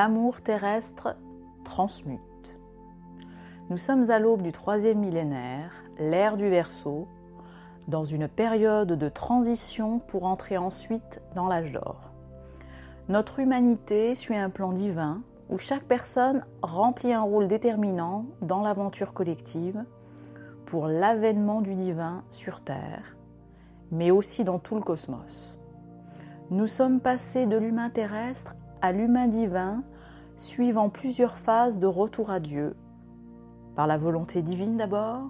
l'amour terrestre transmute. Nous sommes à l'aube du 3e millénaire, l'ère du Verseau, dans une période de transition pour entrer ensuite dans l'âge d'or. Notre humanité suit un plan divin où chaque personne remplit un rôle déterminant dans l'aventure collective pour l'avènement du divin sur Terre, mais aussi dans tout le cosmos. Nous sommes passés de l'humain terrestre à l'humain divin, suivant plusieurs phases de retour à Dieu, par la volonté divine d'abord,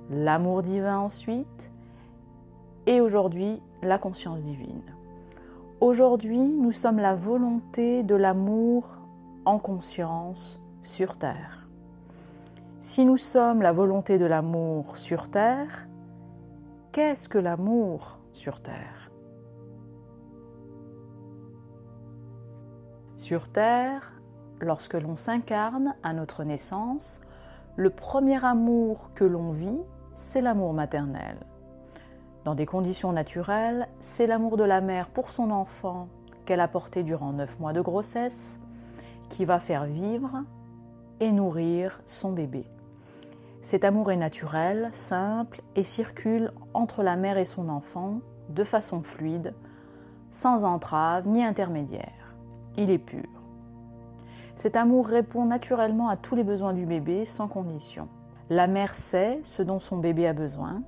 l'amour divin ensuite, et aujourd'hui la conscience divine. Aujourd'hui, nous sommes la volonté de l'amour en conscience sur Terre. Si nous sommes la volonté de l'amour sur Terre, qu'est-ce que l'amour sur Terre? Sur Terre, lorsque l'on s'incarne à notre naissance, le premier amour que l'on vit, c'est l'amour maternel. Dans des conditions naturelles, c'est l'amour de la mère pour son enfant qu'elle a porté durant 9 mois de grossesse, qui va faire vivre et nourrir son bébé. Cet amour est naturel, simple et circule entre la mère et son enfant de façon fluide, sans entrave ni intermédiaire. Il est pur. Cet amour répond naturellement à tous les besoins du bébé sans condition. La mère sait ce dont son bébé a besoin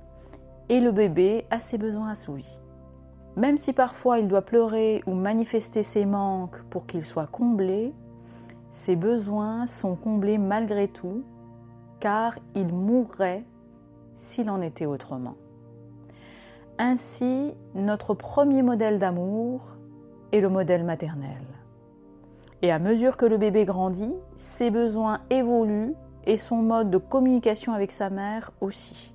et le bébé a ses besoins assouvis. Même si parfois il doit pleurer ou manifester ses manques pour qu'ils soient comblés, ses besoins sont comblés malgré tout, car il mourrait s'il en était autrement. Ainsi, notre premier modèle d'amour est le modèle maternel. Et à mesure que le bébé grandit, ses besoins évoluent et son mode de communication avec sa mère aussi.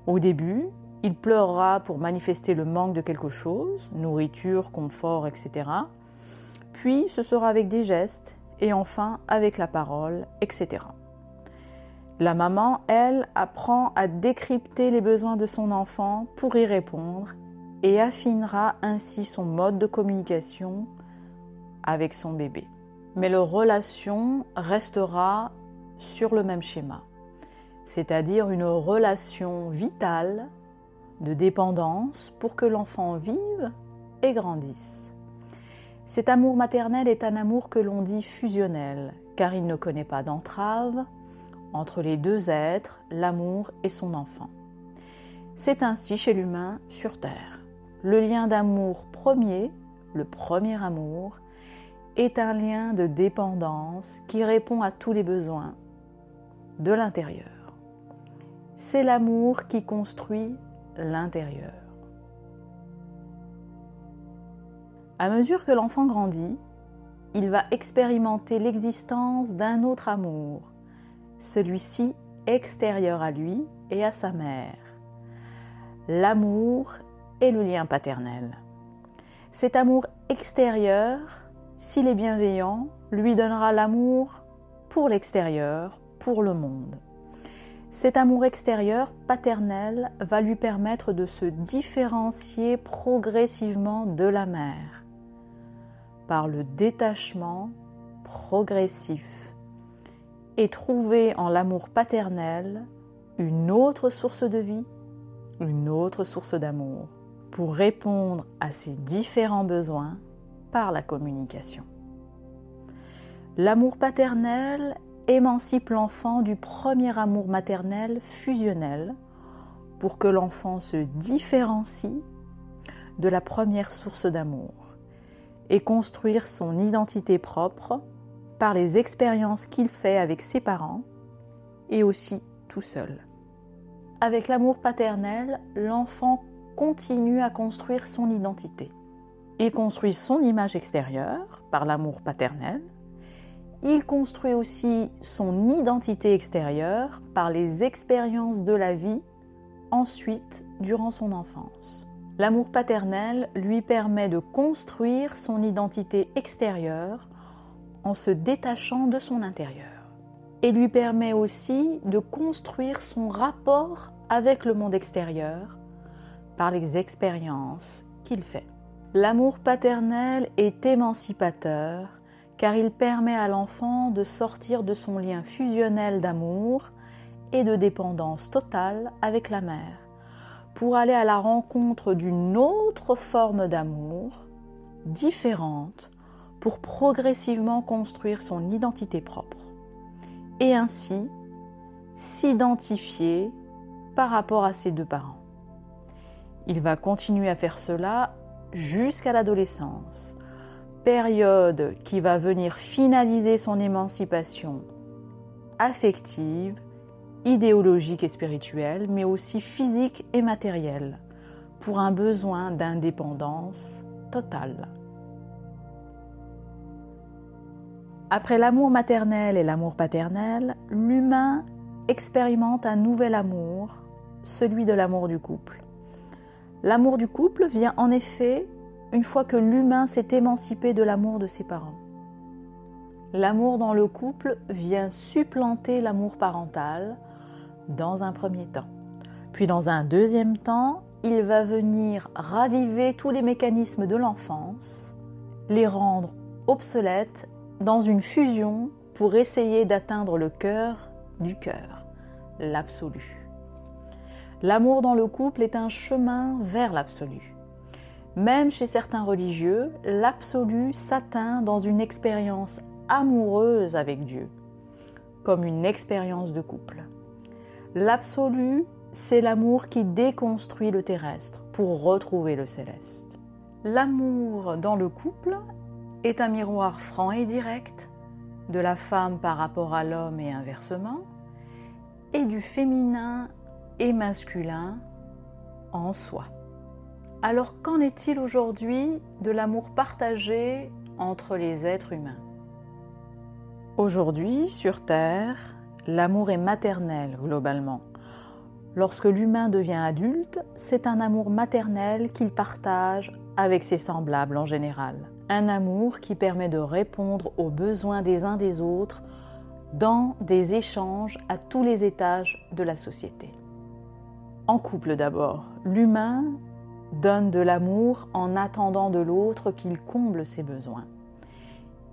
Au début, il pleurera pour manifester le manque de quelque chose, nourriture, confort, etc. Puis ce sera avec des gestes et enfin avec la parole, etc. La maman, elle, apprend à décrypter les besoins de son enfant pour y répondre et affinera ainsi son mode de communication avec son bébé. Mais leur relation restera sur le même schéma, c'est-à-dire une relation vitale de dépendance pour que l'enfant vive et grandisse. Cet amour maternel est un amour que l'on dit fusionnel, car il ne connaît pas d'entrave entre les deux êtres, l'amour et son enfant. C'est ainsi chez l'humain sur Terre. Le lien d'amour premier, le premier amour, est un lien de dépendance qui répond à tous les besoins de l'intérieur. C'est l'amour qui construit l'intérieur. À mesure que l'enfant grandit, il va expérimenter l'existence d'un autre amour, celui-ci extérieur à lui et à sa mère. L'amour est le lien paternel. Cet amour extérieur, s'il est bienveillant, lui donnera l'amour pour l'extérieur, pour le monde. Cet amour extérieur, paternel, va lui permettre de se différencier progressivement de la mère, par le détachement progressif, et trouver en l'amour paternel une autre source de vie, une autre source d'amour, pour répondre à ses différents besoins par la communication. L'amour paternel émancipe l'enfant du premier amour maternel fusionnel pour que l'enfant se différencie de la première source d'amour et construire son identité propre par les expériences qu'il fait avec ses parents et aussi tout seul. Avec l'amour paternel, l'enfant continue à construire son identité. Il construit son image extérieure par l'amour paternel. Il construit aussi son identité extérieure par les expériences de la vie, ensuite durant son enfance. L'amour paternel lui permet de construire son identité extérieure en se détachant de son intérieur. Et lui permet aussi de construire son rapport avec le monde extérieur par les expériences qu'il fait. L'amour paternel est émancipateur car il permet à l'enfant de sortir de son lien fusionnel d'amour et de dépendance totale avec la mère, pour aller à la rencontre d'une autre forme d'amour, différente, pour progressivement construire son identité propre, et ainsi s'identifier par rapport à ses deux parents. Il va continuer à faire cela jusqu'à l'adolescence, période qui va venir finaliser son émancipation affective, idéologique et spirituelle, mais aussi physique et matérielle, pour un besoin d'indépendance totale. Après l'amour maternel et l'amour paternel, l'humain expérimente un nouvel amour, celui de l'amour du couple. L'amour du couple vient en effet une fois que l'humain s'est émancipé de l'amour de ses parents. L'amour dans le couple vient supplanter l'amour parental dans un premier temps. Puis dans un deuxième temps, il va venir raviver tous les mécanismes de l'enfance, les rendre obsolètes dans une fusion pour essayer d'atteindre le cœur du cœur, l'absolu. L'amour dans le couple est un chemin vers l'absolu. Même chez certains religieux, l'absolu s'atteint dans une expérience amoureuse avec Dieu, comme une expérience de couple. L'absolu, c'est l'amour qui déconstruit le terrestre pour retrouver le céleste. L'amour dans le couple est un miroir franc et direct de la femme par rapport à l'homme et inversement, et du féminin et masculin en soi. Alors qu'en est-il aujourd'hui de l'amour partagé entre les êtres humains ? Aujourd'hui, sur Terre, l'amour est maternel globalement. Lorsque l'humain devient adulte, c'est un amour maternel qu'il partage avec ses semblables en général. Un amour qui permet de répondre aux besoins des uns des autres dans des échanges à tous les étages de la société. En couple d'abord, l'humain donne de l'amour en attendant de l'autre qu'il comble ses besoins.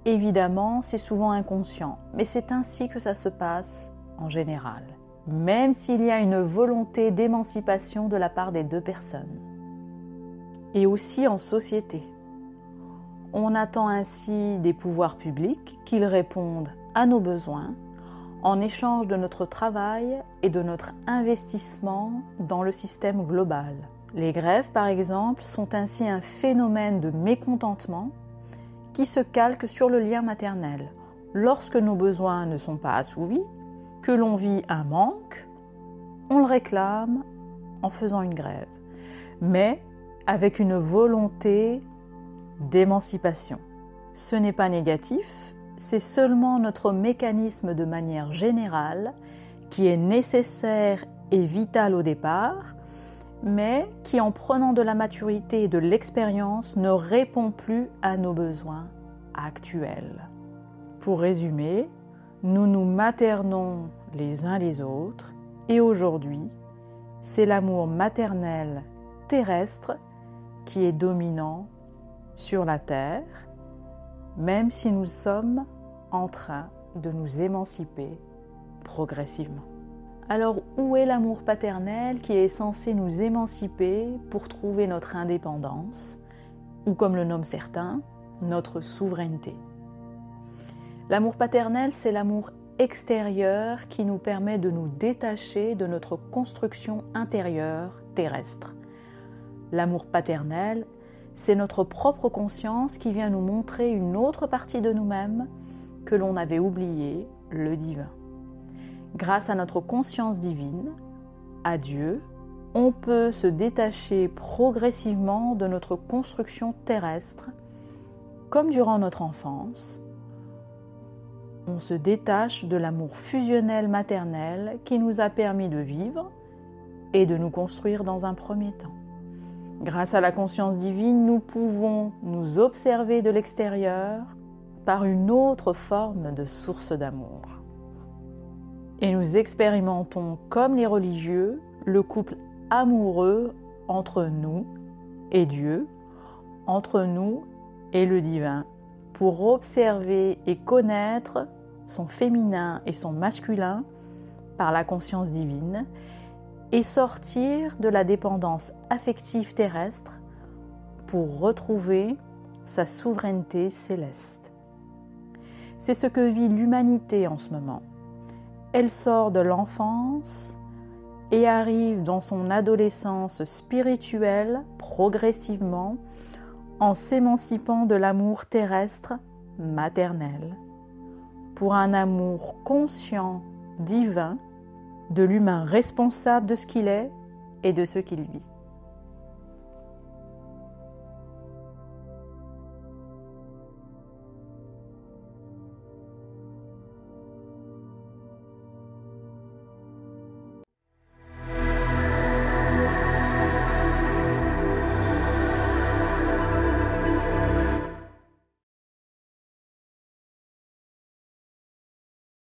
Évidemment, c'est souvent inconscient, mais c'est ainsi que ça se passe en général, même s'il y a une volonté d'émancipation de la part des deux personnes. Et aussi en société. On attend ainsi des pouvoirs publics qu'ils répondent à nos besoins en échange de notre travail et de notre investissement dans le système global. Les grèves, par exemple, sont ainsi un phénomène de mécontentement qui se calque sur le lien maternel. Lorsque nos besoins ne sont pas assouvis, que l'on vit un manque, on le réclame en faisant une grève, mais avec une volonté d'émancipation. Ce n'est pas négatif, c'est seulement notre mécanisme de manière générale qui est nécessaire et vital au départ, mais qui, en prenant de la maturité et de l'expérience, ne répond plus à nos besoins actuels. Pour résumer, nous nous maternons les uns les autres et aujourd'hui, c'est l'amour maternel terrestre qui est dominant sur la terre, même si nous sommes en train de nous émanciper progressivement. Alors, où est l'amour paternel qui est censé nous émanciper pour trouver notre indépendance, ou comme le nomment certains, notre souveraineté ? L'amour paternel, c'est l'amour extérieur qui nous permet de nous détacher de notre construction intérieure terrestre. L'amour paternel, c'est notre propre conscience qui vient nous montrer une autre partie de nous-mêmes que l'on avait oubliée, le divin. Grâce à notre conscience divine, à Dieu, on peut se détacher progressivement de notre construction terrestre, comme durant notre enfance. On se détache de l'amour fusionnel maternel qui nous a permis de vivre et de nous construire dans un premier temps. Grâce à la conscience divine, nous pouvons nous observer de l'extérieur par une autre forme de source d'amour. Et nous expérimentons, comme les religieux, le couple amoureux entre nous et Dieu, entre nous et le divin, pour observer et connaître son féminin et son masculin par la conscience divine et sortir de la dépendance affective terrestre pour retrouver sa souveraineté céleste. C'est ce que vit l'humanité en ce moment. Elle sort de l'enfance et arrive dans son adolescence spirituelle progressivement en s'émancipant de l'amour terrestre maternel pour un amour conscient, divin, de l'humain responsable de ce qu'il est et de ce qu'il vit.